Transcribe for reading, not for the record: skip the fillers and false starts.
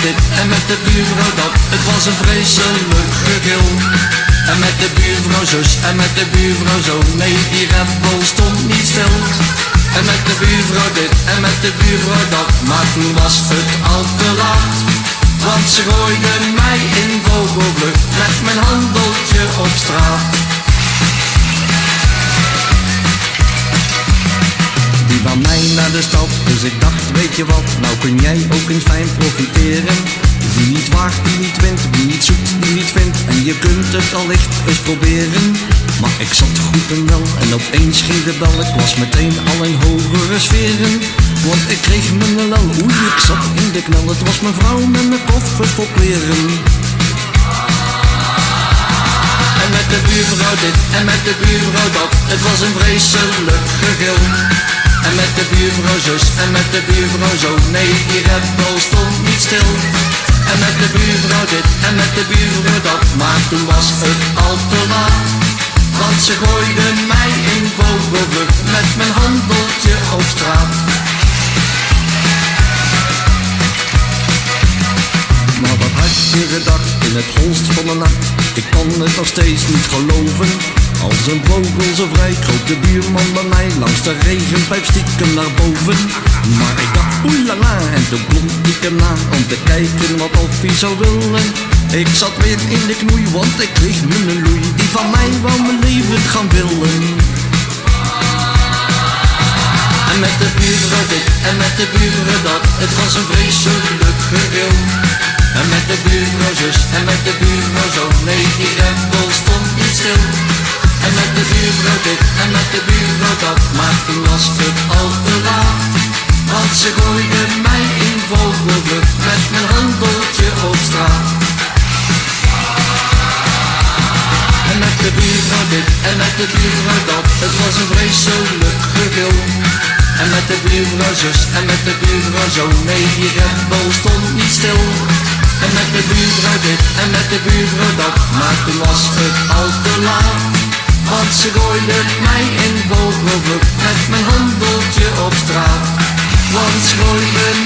Dit en met de buurvrouw dat, het was een vreselijk gegil. En met de buurvrouw zus en met de buurvrouw zo, nee die Red Bull stond niet stil. En met de buurvrouw dit en met de buurvrouw dat, maar toen was het al te laat. Want ze gooiden mij in vogelvlucht met mijn handeltje op straat. Die van mij naar de stad, dus ik dacht weet je wat, nou kun jij ook eens fijn profiteren. Wie niet waagt, die niet wint, wie niet zoekt, die niet vindt. En je kunt het allicht eens proberen. Maar ik zat goed en wel en opeens ging de bel. Ik was meteen al in hogere sferen. Want ik kreeg mijn lel, oei ik zat in de knel. Het was mijn vrouw met mijn koffer vol kleren. En met de buurvrouw dit en met de buurvrouw dat, het was een vreselijk gegil. En met de buurvrouw zus en met de buurvrouw zo, nee die Red Bull stond niet stil. En met de buurvrouw dit en met de buurvrouw dat, maar toen was het al te laat. Want ze gooiden mij in vogelvlucht met mijn handeltje op straat. Maar wat had je gedacht in het holst van de nacht? Ik kan het nog steeds niet geloven. Als een vogel zo vrij kroop de buurman bij mij langs de regenpijp stiekem naar boven. Maar ik dacht oelala en toen klom ik hem na om te kijken wat of hij zou willen. Ik zat weer in de knoei want ik kreeg mijn loei, die van mij wou mijn leven gaan willen. En met de buurvrouw dit en met de buurvrouw dat, het was een vreselijk gegil. En met de buurvrouw zus en met de buurvrouw zo, nee die Red Bull stond niet stil. En met de buurvrouw dit en met de buurvrouw dat, maar toen was het al te laat. Want ze gooiden mij in vogelvlucht met mijn handeltje op straat. En met de buurvrouw dit en met de buurvrouw dat, het was een vreselijk gegil. En met de buurvrouw zus en met de buurvrouw zo, nee die Red Bull stond niet stil. En met de buurvrouw dit en met de buurvrouw dat, maar toen was het al te laat. Want ze gooiden mij in vogelvlucht met mijn handeltje op straat. Want ze gooiden